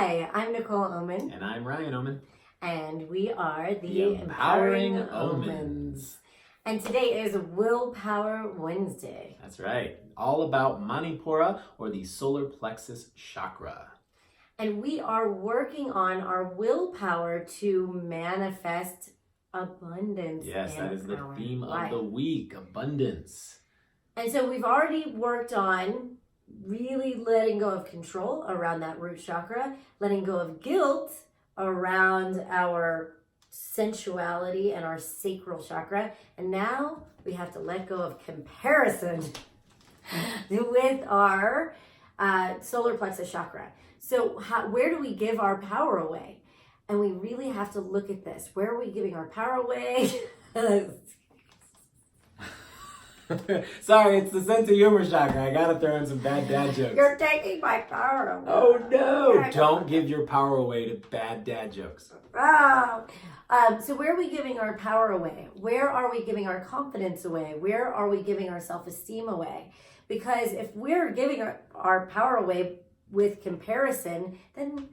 Hi, I'm Nicole Oman. And I'm Ryan Oman. And we are the Empowering Omens. And today is Willpower Wednesday. That's right. All about Manipura, or the Solar Plexus chakra. And we are working on our willpower to manifest abundance. Yes, that is the theme life. of the week, abundance. And so we've already worked on really letting go of control around that root chakra, letting go of guilt around our sensuality and our sacral chakra. And now we have to let go of comparison with our solar plexus chakra. So where do we give our power away? And we really have to look at this. Where are we giving our power away? Sorry, it's the sense of humor chakra. I gotta throw in some bad dad jokes. You're taking my power away. Oh no! Don't give your power away to bad dad jokes. Oh. So where are we giving our power away? Where are we giving our confidence away? Where are we giving our self-esteem away? Because if we're giving our power away with comparison, then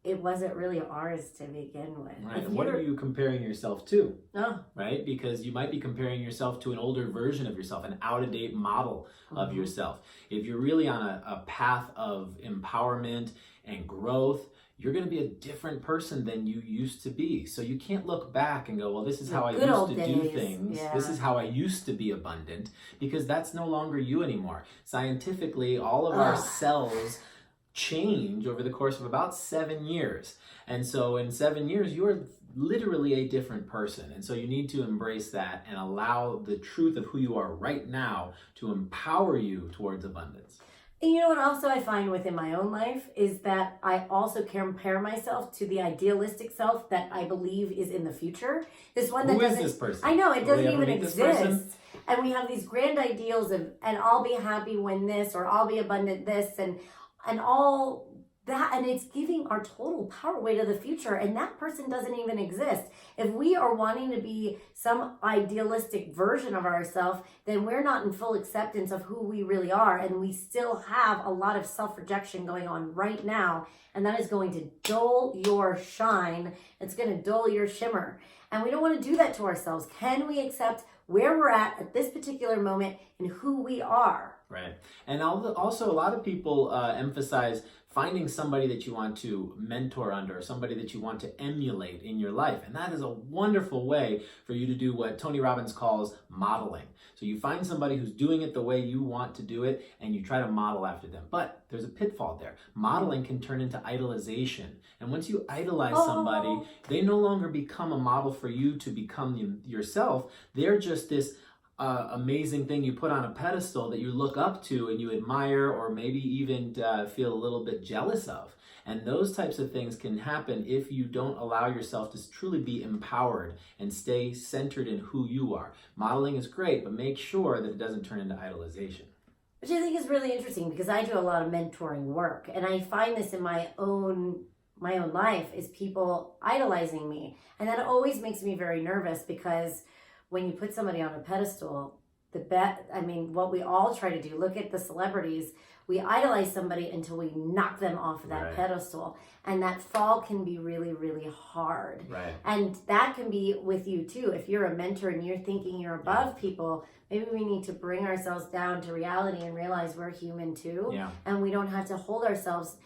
it wasn't really ours to begin with. Right. And what are you comparing yourself to? Oh. Right? Because you might be comparing yourself to an older version of yourself, an out-of-date model of yourself. If you're really on a path of empowerment and growth, you're going to be a different person than you used to be. So you can't look back and go, well, this is how I used to do things. Yeah. This is how I used to be abundant, because that's no longer you anymore. Scientifically, all of our cells change over the course of about 7 years. And so in 7 years, you are literally a different person. And so you need to embrace that and allow the truth of who you are right now to empower you towards abundance. And you know what also I find within my own life is that I also compare myself to the idealistic self that I believe is in the future. This one that Who doesn't, is this person? I know, it doesn't even exist. And we have these grand ideals of, and I'll be happy when this, or I'll be abundant this, and all that, and it's giving our total power away to the future, and that person doesn't even exist. If we are wanting to be some idealistic version of ourselves, then we're not in full acceptance of who we really are, and we still have a lot of self-rejection going on right now, and that is going to dull your shine. It's going to dull your shimmer, and we don't want to do that to ourselves. Can we accept where we're at this particular moment and who we are? Right. And also a lot of people emphasize finding somebody that you want to mentor under, somebody that you want to emulate in your life. And that is a wonderful way for you to do what Tony Robbins calls modeling. So you find somebody who's doing it the way you want to do it, and you try to model after them. But there's a pitfall there. Modeling can turn into idolization. And once you idolize somebody, they no longer become a model for you to become yourself. They're just this amazing thing you put on a pedestal that you look up to and you admire, or maybe even feel a little bit jealous of. And those types of things can happen if you don't allow yourself to truly be empowered and stay centered in who you are. Modeling is great, but make sure that it doesn't turn into idolization. Which I think is really interesting, because I do a lot of mentoring work, and I find this in my own life, is people idolizing me. And that always makes me very nervous, because when you put somebody on a pedestal, what we all try to do, look at the celebrities, we idolize somebody until we knock them off of that pedestal. And that fall can be really, really hard. Right. And that can be with you too. If you're a mentor and you're thinking you're above people, maybe we need to bring ourselves down to reality and realize we're human too. Yeah. And we don't have to hold ourselves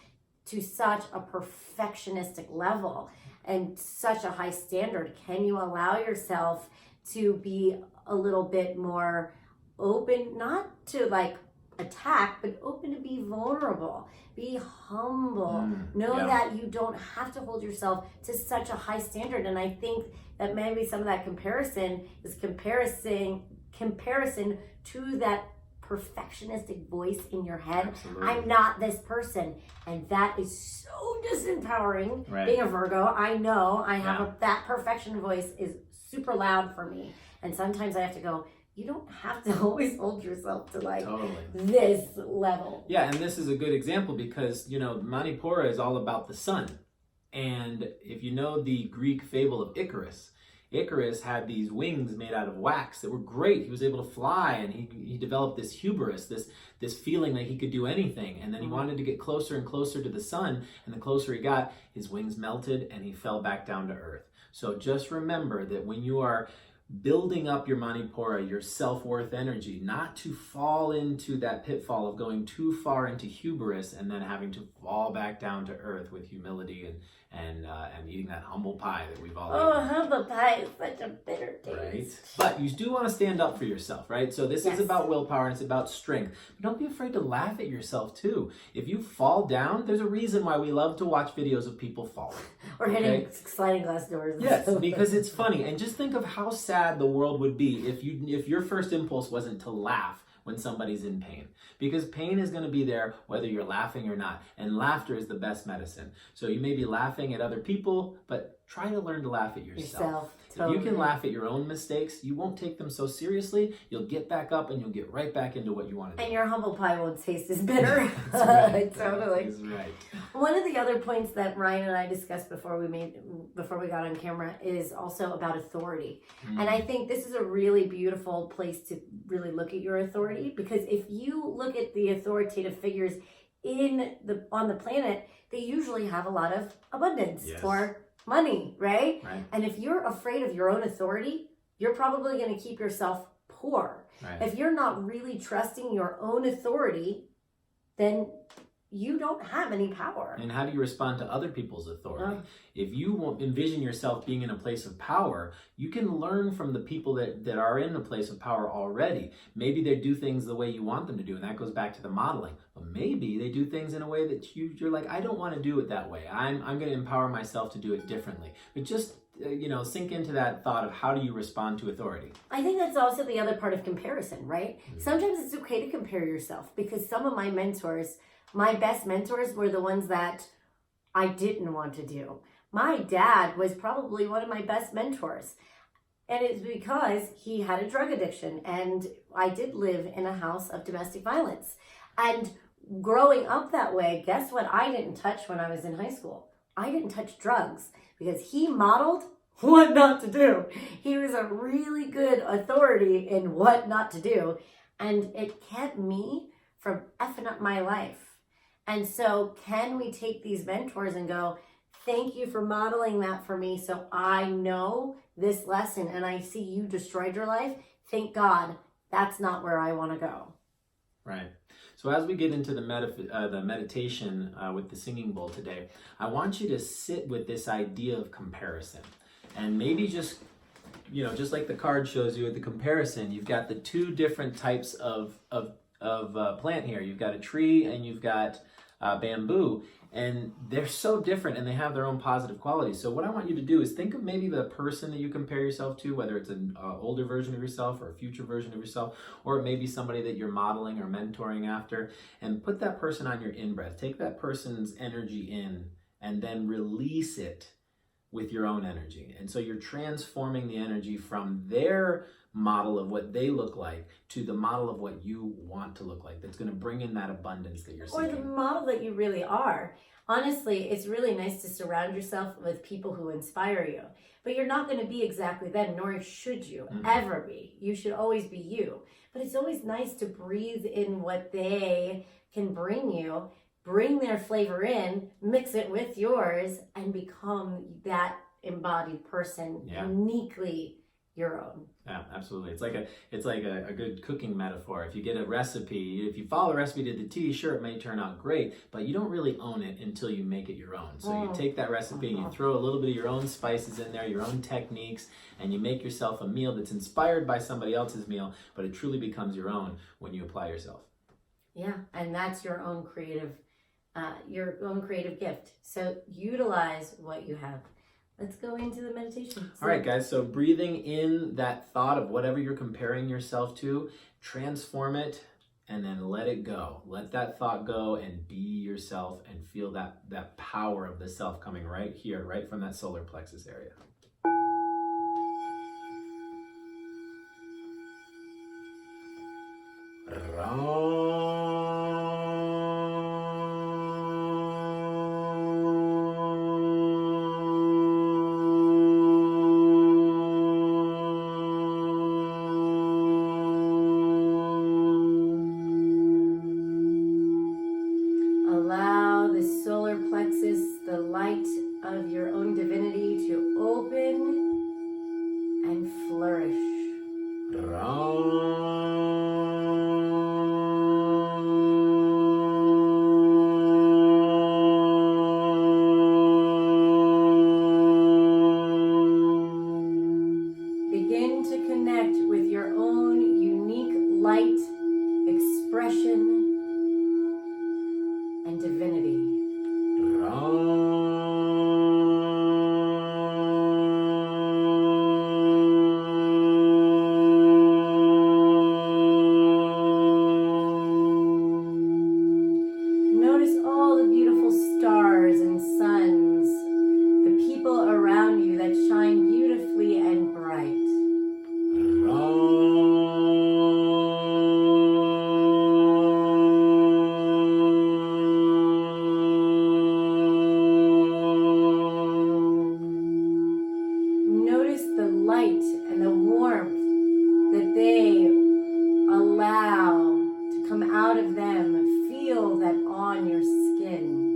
to such a perfectionistic level and such a high standard. Can you allow yourself to be a little bit more open, not to like attack, but open to be vulnerable, be humble, know that you don't have to hold yourself to such a high standard. And I think that maybe some of that comparison is comparison to that perfectionistic voice in your head. Absolutely. I'm not this person, and that is so disempowering. Being a Virgo, I know I have that perfection voice is super loud for me, and sometimes I have to go, you don't have to always hold yourself to like this level. Yeah, and this is a good example because, Manipura is all about the sun. And if you know the Greek fable of Icarus, Icarus had these wings made out of wax that were great. He was able to fly, and he developed this hubris, this feeling that he could do anything. And then he wanted to get closer and closer to the sun, and the closer he got, his wings melted and he fell back down to earth. So just remember that when you are building up your Manipura, your self-worth energy, not to fall into that pitfall of going too far into hubris and then having to fall back down to earth with humility and eating that humble pie that we've all Oh, eaten. humble pie is such a bitter taste. Right? But you do want to stand up for yourself, right? So this is about willpower and it's about strength. But don't be afraid to laugh at yourself too. If you fall down, there's a reason why we love to watch videos of people falling. Or hitting sliding glass doors. Yes, because it's funny. And just think of how sad the world would be if your first impulse wasn't to laugh when somebody's in pain. Because pain is going to be there whether you're laughing or not. And laughter is the best medicine. So you may be laughing at other people, but try to learn to laugh at yourself. Totally. If you can laugh at your own mistakes, you won't take them so seriously. You'll get back up and you'll get right back into what you want to do. And your humble pie won't taste as bitter. That's right. Totally. That's right. One of the other points that Ryan and I discussed before we got on camera is also about authority. And I think this is a really beautiful place to really look at your authority, because if you look at the authoritative figures on the planet, they usually have a lot of abundance or money, right? And if you're afraid of your own authority, you're probably going to keep yourself poor. If you're not really trusting your own authority, then you don't have any power. And how do you respond to other people's authority? If you envision yourself being in a place of power, you can learn from the people that are in a place of power already. Maybe they do things the way you want them to do, and that goes back to the modeling. But maybe they do things in a way that you're like, I don't want to do it that way. I'm going to empower myself to do it differently. But just sink into that thought of how do you respond to authority. I think that's also the other part of comparison, right? Sometimes it's okay to compare yourself, because some of my best mentors were the ones that I didn't want to do. My dad was probably one of my best mentors. And it's because he had a drug addiction, and I did live in a house of domestic violence. And growing up that way, guess what I didn't touch when I was in high school? I didn't touch drugs, because he modeled what not to do. He was a really good authority in what not to do. And it kept me from effing up my life. And so can we take these mentors and go, thank you for modeling that for me, so I know this lesson and I see you destroyed your life. Thank God that's not where I want to go. Right. So as we get into the meditation with the singing bowl today, I want you to sit with this idea of comparison. And maybe just like the card shows you at the comparison, you've got the two different types of plant here. You've got a tree and you've got bamboo, and they're so different and they have their own positive qualities. So what I want you to do is think of maybe the person that you compare yourself to, whether it's an older version of yourself or a future version of yourself, or it may be somebody that you're modeling or mentoring after, and put that person on your in-breath. Take that person's energy in and then release it with your own energy. And so you're transforming the energy from their model of what they look like to the model of what you want to look like. That's going to bring in that abundance that you're seeking. Or the model that you really are. Honestly, it's really nice to surround yourself with people who inspire you. But you're not going to be exactly them, nor should you ever be. You should always be you. But it's always nice to breathe in what they can bring you, bring their flavor in, mix it with yours, and become that embodied person, uniquely your own. Yeah, absolutely. It's like a good cooking metaphor. If you get a recipe, if you follow the recipe to the T, sure, it may turn out great, but you don't really own it until you make it your own. So you take that recipe and you throw a little bit of your own spices in there, your own techniques, and you make yourself a meal that's inspired by somebody else's meal, but it truly becomes your own when you apply yourself. Yeah, and that's your own creative gift. So utilize what you have. Let's go into the meditation. All right, guys. So breathing in that thought of whatever you're comparing yourself to, transform it, and then let it go. Let that thought go and be yourself and feel that power of the self coming right here, right from that solar plexus area. the solar plexus, the light of your own divinity, to open and flourish. Begin to connect with your own unique light, expression, and divinity. Notice all the beautiful stars and suns, the people around you that shine beautifully and bright. Notice the light and the warmth that they allow to come out of them. Feel that on your skin.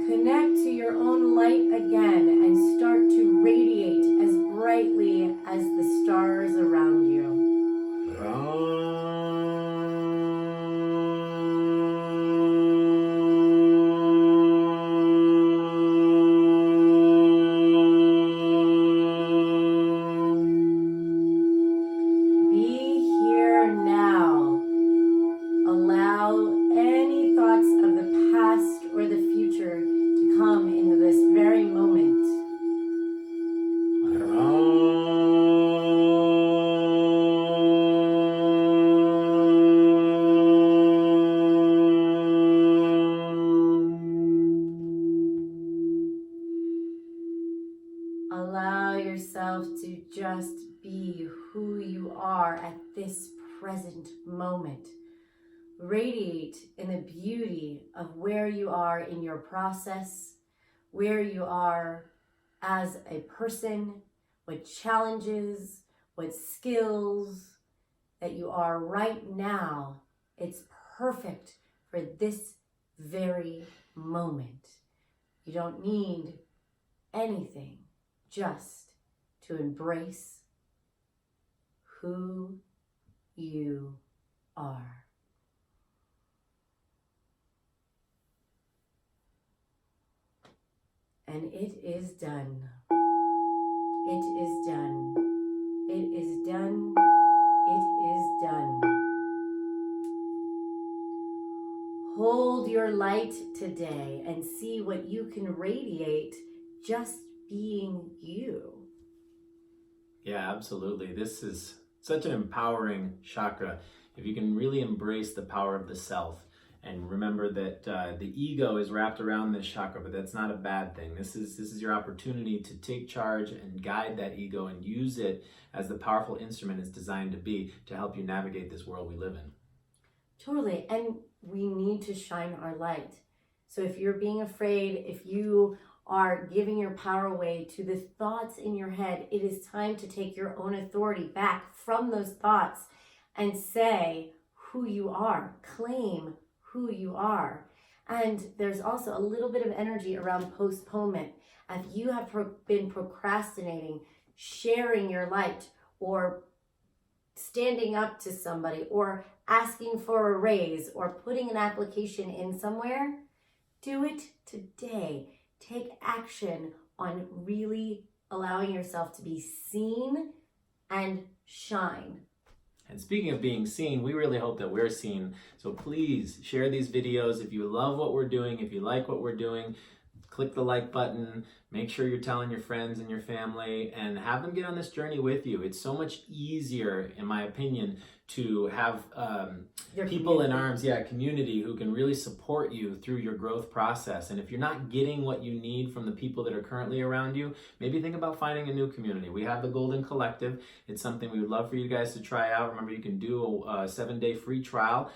Connect to your own light again and start to radiate as brightly as the stars around you. Be here now. Allow any thoughts of the past or the future to come into this very moment. Allow yourself to just be who you are at this present moment. Radiate in the beauty of where you are in your process, where you are as a person, what challenges, what skills that you are right now. It's perfect for this very moment. You don't need anything, just to embrace who you are. And it is done. It is done. It is done. It is done. Hold your light today and see what you can radiate just being you. Yeah, absolutely. This is such an empowering chakra. If you can really embrace the power of the self and remember that the ego is wrapped around this chakra, but that's not a bad thing. This is your opportunity to take charge and guide that ego and use it as the powerful instrument it's designed to be to help you navigate this world we live in. Totally. And we need to shine our light. So if you're being afraid, if you are giving your power away to the thoughts in your head, it is time to take your own authority back from those thoughts and say who you are. Claim who you are. And there's also a little bit of energy around postponement. If you have been procrastinating, sharing your light, or standing up to somebody, or asking for a raise, or putting an application in somewhere, do it today. Take action on really allowing yourself to be seen and shine. And speaking of being seen, we really hope that we're seen. So please share these videos. If you love what we're doing, if you like what we're doing, click the like button. Make sure you're telling your friends and your family and have them get on this journey with you. It's so much easier, in my opinion, to have people in arms, community who can really support you through your growth process. And if you're not getting what you need from the people that are currently around you, maybe think about finding a new community. We have the Golden Collective. It's something we would love for you guys to try out. Remember, you can do a 7-day free trial.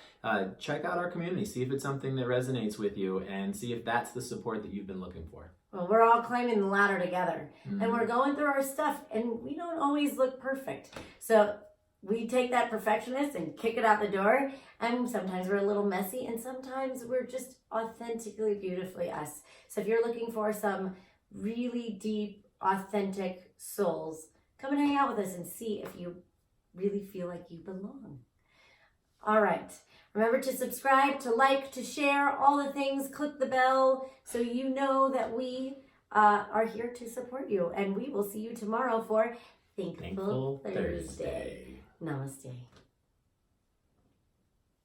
Check out our community. See if it's something that resonates with you and see if that's the support that you've been looking for. Well, we're all climbing the ladder together, Mm-hmm. and we're going through our stuff, and we don't always look perfect. So we take that perfectionist and kick it out the door, and sometimes we're a little messy, and sometimes we're just authentically, beautifully us. So if you're looking for some really deep, authentic souls, come and hang out with us and see if you really feel like you belong. All right. Remember to subscribe, to like, to share, all the things. Click the bell so you know that we are here to support you. And we will see you tomorrow for Thankful Thursday. Namaste.